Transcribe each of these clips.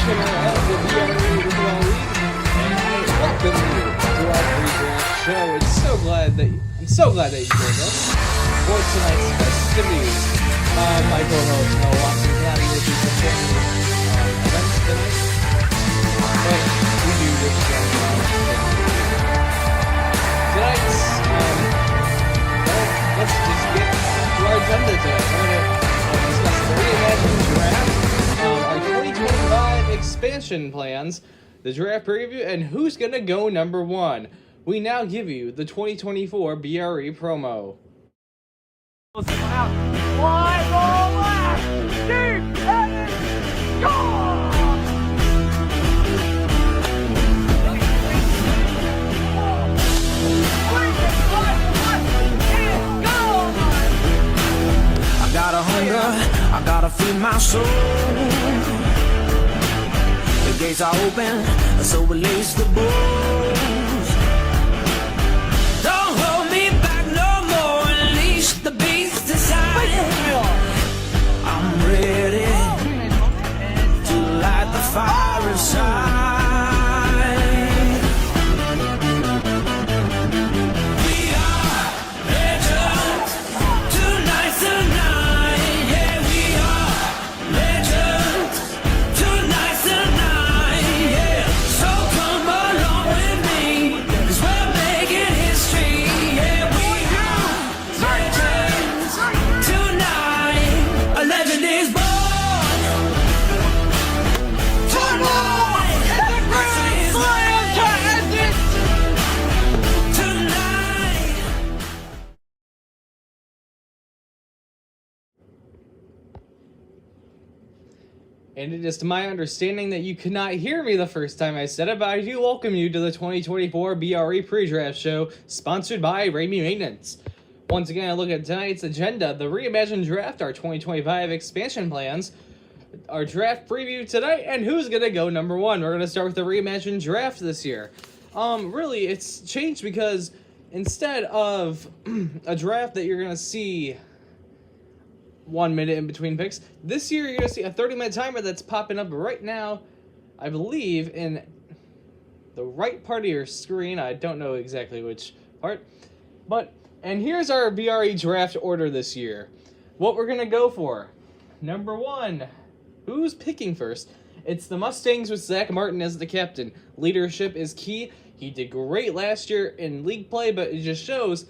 commissioner of the BRE League, and I welcome you to our pre-draft show. I'm so glad that you joined us for tonight's festivities. My co-host Noah Watson cannot be with you for family events tonight, but we do wish you tonight. Let's just get to our agenda today. We're going to discuss the reimagined draft, our 2025 expansion plans, the draft preview, and who's going to go number one. We now give you the 2024 BRE promo. I gotta hunger, I gotta feed my soul. The gates are open, so release the bulls. Don't hold me back no more, unleash the beast inside. I'm ready to light the fire inside. We are legends, tonight's the night. Yeah, we are legends, tonight's the night. Yeah, so come along with me, 'cause we're making history. Yeah, we are legends, tonight. A legend is born. And it is to my understanding that you could not hear me the first time I said it, but I do welcome you to the 2024 BRE Pre-Draft Show, sponsored by Raimi Maintenance. Once again, I look at tonight's agenda, the reimagined draft, our 2025 expansion plans, our draft preview tonight, and who's going to go number one. We're going to start with the reimagined draft this year. Really, it's changed because instead of a draft that you're going to see 1 minute in between picks, this year you're going to see a 30-minute timer that's popping up right now, I believe, in the right part of your screen. I don't know exactly which part. And here's our BRE draft order this year. What we're going to go for. Number one. Who's picking first? It's the Mustangs with Zach Martin as the captain. Leadership is key. He did great last year in league play, but it just shows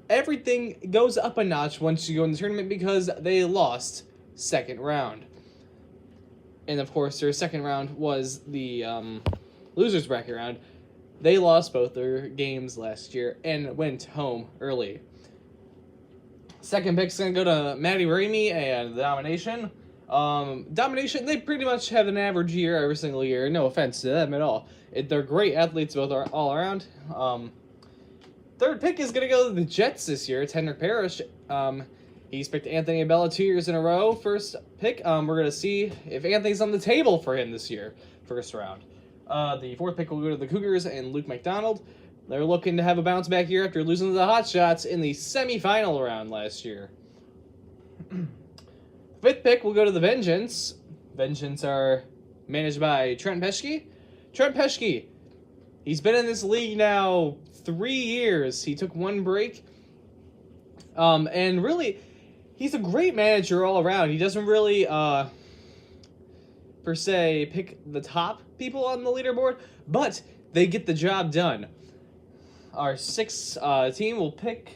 everything goes up a notch once you go in the tournament because they lost second round. And of course, their second round was the losers bracket round. They lost both their games last year and went home early. Second pick's going to go to Maddie Ramey and the Domination. Domination, they pretty much have an average year every single year. No offense to them at all. They're great athletes both are all around. Third pick is going to go to the Jets this year. It's Henrik Parrish. He's picked Anthony Abella 2 years in a row. First pick, we're going to see if Anthony's on the table for him this year. First round. The fourth pick will go to the Cougars and Luke McDonald. They're looking to have a bounce back year after losing to the Hotshots in the semifinal round last year. Fifth pick will go to the Vengeance. Vengeance are managed by Trent Peschke. Trent Peschke, he's been in this league now 3 years. He took one break. And really, he's a great manager all around. He doesn't really, per se, pick the top people on the leaderboard, but they get the job done. Our sixth team will pick,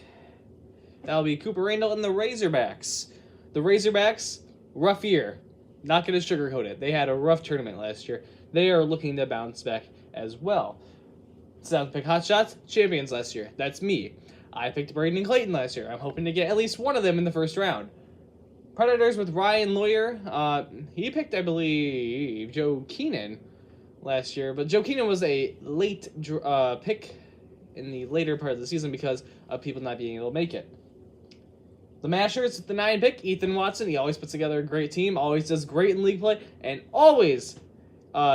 that'll be Cooper Randall and the Razorbacks. The Razorbacks, rough year. Not going to sugarcoat it. They had a rough tournament last year. They are looking to bounce back as well. South pick Hotshots, champions last year. That's me. I picked Braden and Clayton last year. I'm hoping to get at least one of them in the first round. Predators with Ryan Lawyer. He picked, I believe, Joe Keenan last year. But Joe Keenan was a late pick in the later part of the season because of people not being able to make it. The Mashers with the 9 pick, Ethan Watson. He always puts together a great team, always does great in league play, and always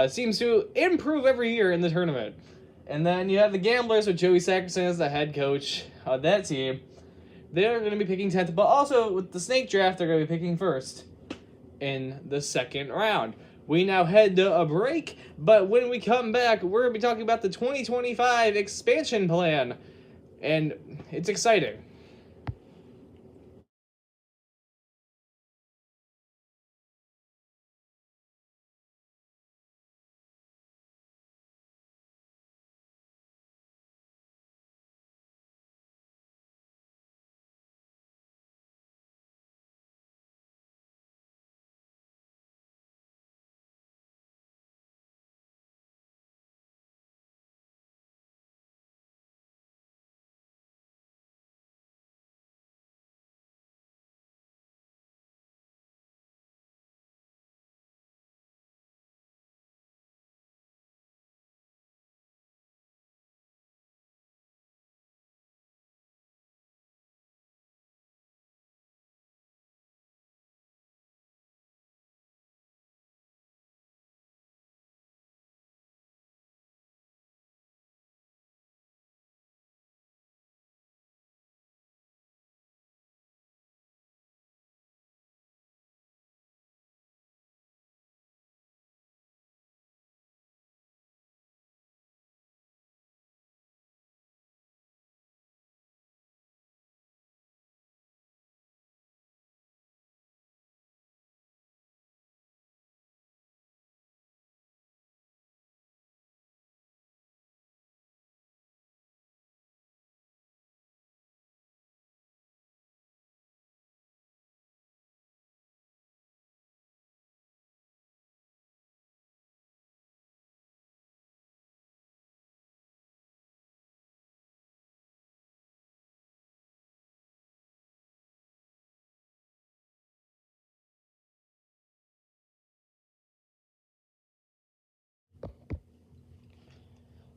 seems to improve every year in the tournament. And then you have the Gamblers with Joey Sackerson as the head coach of that team. They're going to be picking 10th, but also with the Snake Draft, they're going to be picking first in the second round. We now head to a break, but when we come back, we're going to be talking about the 2025 expansion plan, and it's exciting.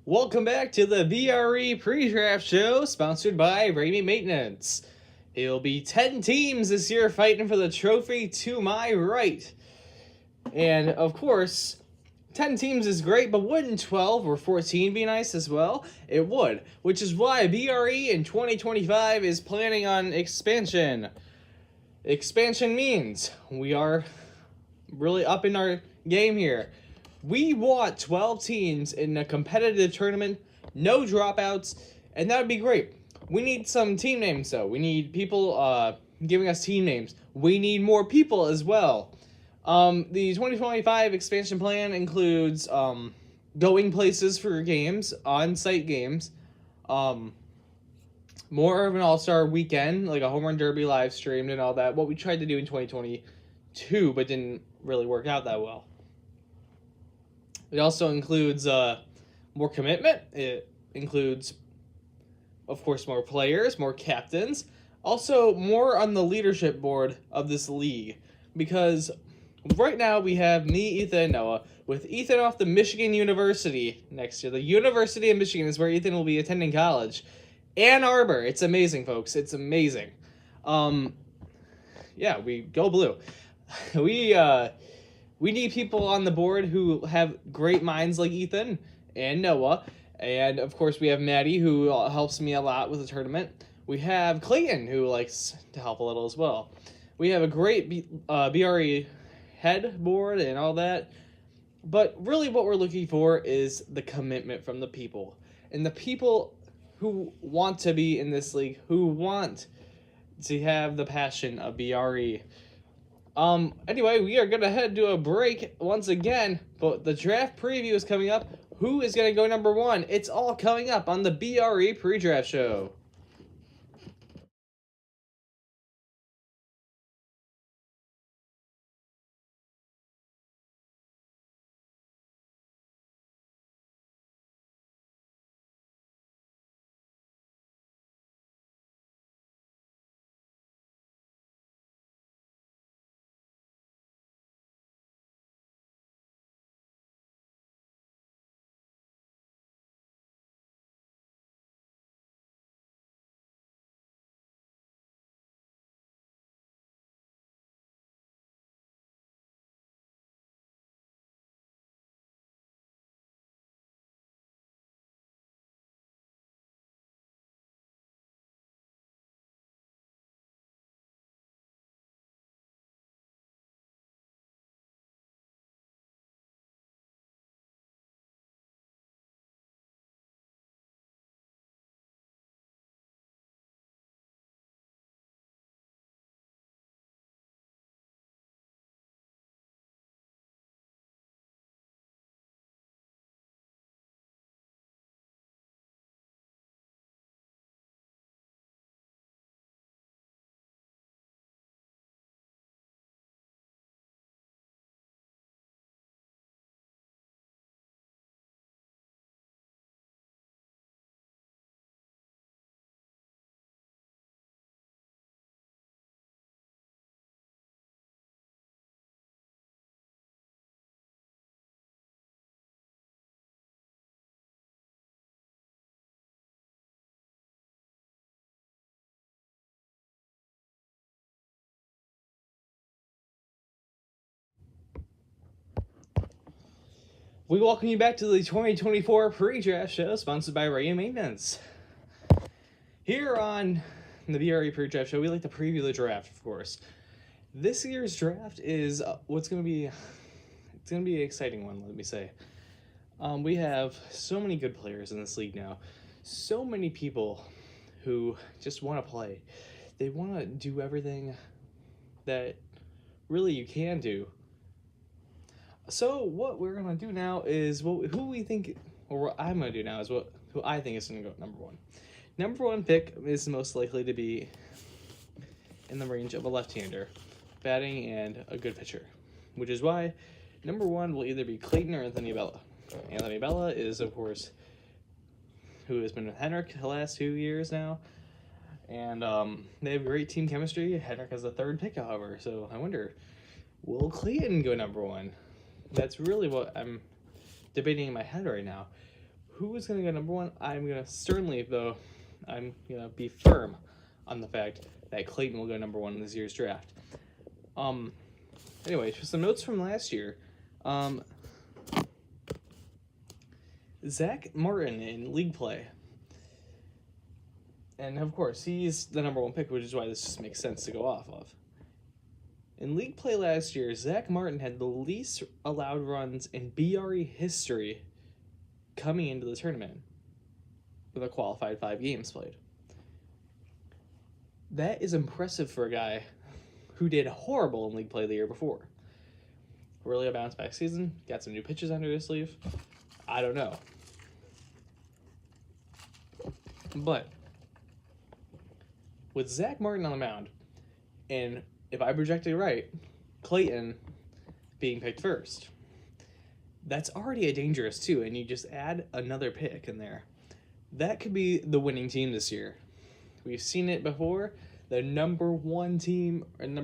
Welcome back to the BRE Pre-Draft Show, sponsored by BRE Maintenance. It'll be 10 teams this year fighting for the trophy to my right. And, of course, 10 teams is great, but wouldn't 12 or 14 be nice as well? It would, which is why BRE in 2025 is planning on expansion. Expansion means we are really up in our game here. We want 12 teams in a competitive tournament, no dropouts, and that would be great. We need some team names, though. We need people giving us team names. We need more people as well. The 2025 expansion plan includes going places for games, on-site games, more of an all-star weekend, like a home run derby live streamed and all that, what we tried to do in 2022 but didn't really work out that well. It also includes more commitment. It includes, of course, more players, more captains. Also, more on the leadership board of this league. Because right now we have me, Ethan, and Noah. With Ethan off to Michigan University next year. The University of Michigan is where Ethan will be attending college. Ann Arbor. It's amazing, folks. It's amazing. Yeah, we go blue. We need people on the board who have great minds like Ethan and Noah. And, of course, we have Maddie, who helps me a lot with the tournament. We have Clayton, who likes to help a little as well. We have a great BRE head board and all that. But really what we're looking for is the commitment from the people. And the people who want to be in this league, who want to have the passion of BRE. Anyway, we are gonna head to a break once again, but the draft preview is coming up. Who is gonna go number one? It's all coming up on the BRE Pre-Draft Show. We welcome you back to the 2024 Pre-Draft Show, sponsored by BRE Maintenance. Here on the BRE Pre-Draft Show, we like to preview the draft, of course. This year's draft is it's going to be an exciting one, let me say. We have so many good players in this league now. So many people who just want to play. They want to do everything that really you can do. So what we're gonna do now is who we think, or what I'm gonna do now is who I think is gonna go number one. Number one pick is most likely to be in the range of a left-hander, batting and a good pitcher, which is why number one will either be Clayton or Anthony Bella. Anthony Bella is, of course, who has been with Henrik the last 2 years now, and they have great team chemistry. Henrik has the third pick, however, so I wonder, will Clayton go number one? That's really what I'm debating in my head right now. Who is going to go number one? I'm going to be firm on the fact that Clayton will go number one in this year's draft. Anyway, for some notes from last year, Zach Martin in league play. And of course, he's the number one pick, which is why this just makes sense to go off of. In league play last year, Zach Martin had the least allowed runs in B.R.E. history coming into the tournament with a qualified 5 games played. That is impressive for a guy who did horrible in league play the year before. Really a bounce back season, got some new pitches under his sleeve. I don't know. But with Zach Martin on the mound, and if I projected right, Clayton being picked first, that's already a dangerous two, and you just add another pick in there. That could be the winning team this year. We've seen it before. The number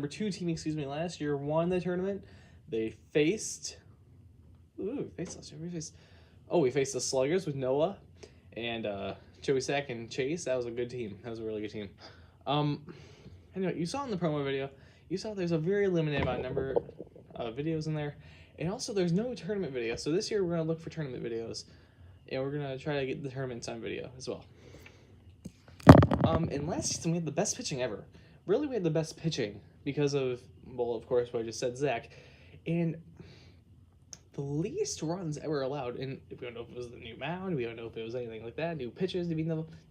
two team, last year won the tournament. They faced. We faced the Sluggers with Noah and Joey Sack and Chase. That was a good team. That was a really good team. Anyway, you saw in the promo video, you saw there's a very limited amount number of videos in there. And also, there's no tournament video. So this year, we're going to look for tournament videos. And we're going to try to get the tournaments on video as well. And last season, we had the best pitching ever. Really, we had the best pitching because of, well, of course, what I just said, Zach. And the least runs ever allowed. And we don't know if it was the new mound. We don't know if it was anything like that. New pitches,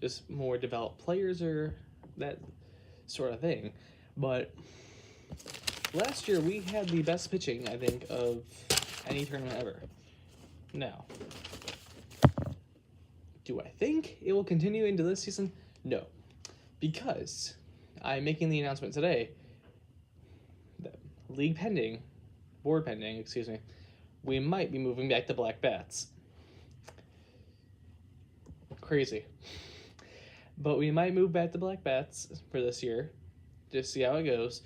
just more developed players or that sort of thing. But last year, we had the best pitching, I think, of any tournament ever. Now, do I think it will continue into this season? No. Because I'm making the announcement today that board pending, we might be moving back to black bats. Crazy. But we might move back to black bats for this year. Just see how it goes.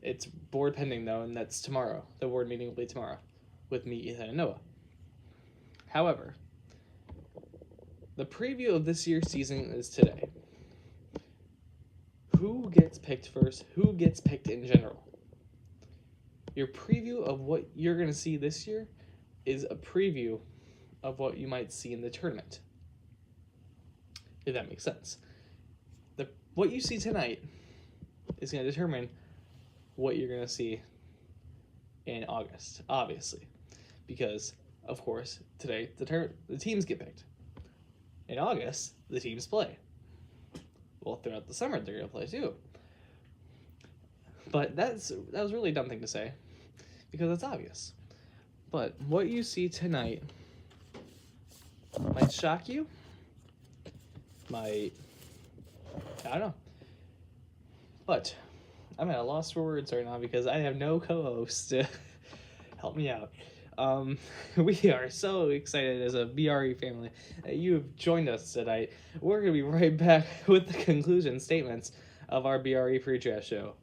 It's board pending, though, and that's tomorrow. The board meeting will be tomorrow with me, Ethan, and Noah. However, the preview of this year's season is today. Who gets picked first? Who gets picked in general? Your preview of what you're going to see this year is a preview of what you might see in the tournament. If that makes sense. What you see tonight is going to determine what you're going to see in August, obviously. Because, of course, today the teams get picked. In August, the teams play. Well, throughout the summer, they're going to play too. But that was really a dumb thing to say, because it's obvious. But what you see tonight might shock you, I don't know. But I'm at a loss for words right now because I have no co-host to help me out. We are so excited as a BRE family that you have joined us tonight. We're going to be right back with the conclusion statements of our BRE Pre-Draft Show.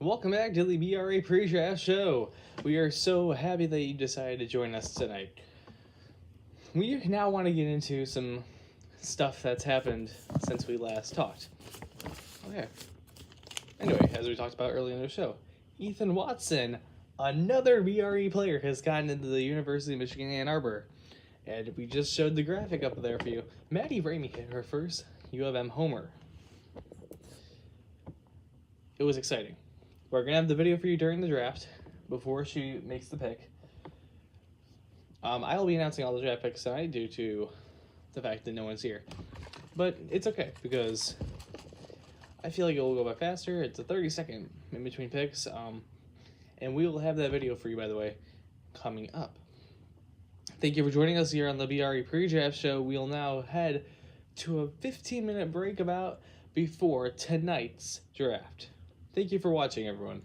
Welcome back to the B.R.E Pre-Draft Show. We are so happy that you decided to join us tonight. We now want to get into some stuff that's happened since we last talked. Okay. Anyway, as we talked about earlier in the show, Ethan Watson, another BRE player, has gotten into the University of Michigan Ann Arbor. And we just showed the graphic up there for you. Maddie Ramey hit her first U of M homer. It was exciting. We're going to have the video for you during the draft, before she makes the pick. I'll be announcing all the draft picks tonight due to the fact that no one's here. But it's okay, because I feel like it will go by faster. It's a 30-second in between picks. And we will have that video for you, by the way, coming up. Thank you for joining us here on the BRE Pre-Draft Show. We'll now head to a 15-minute break before tonight's draft. Thank you for watching, everyone.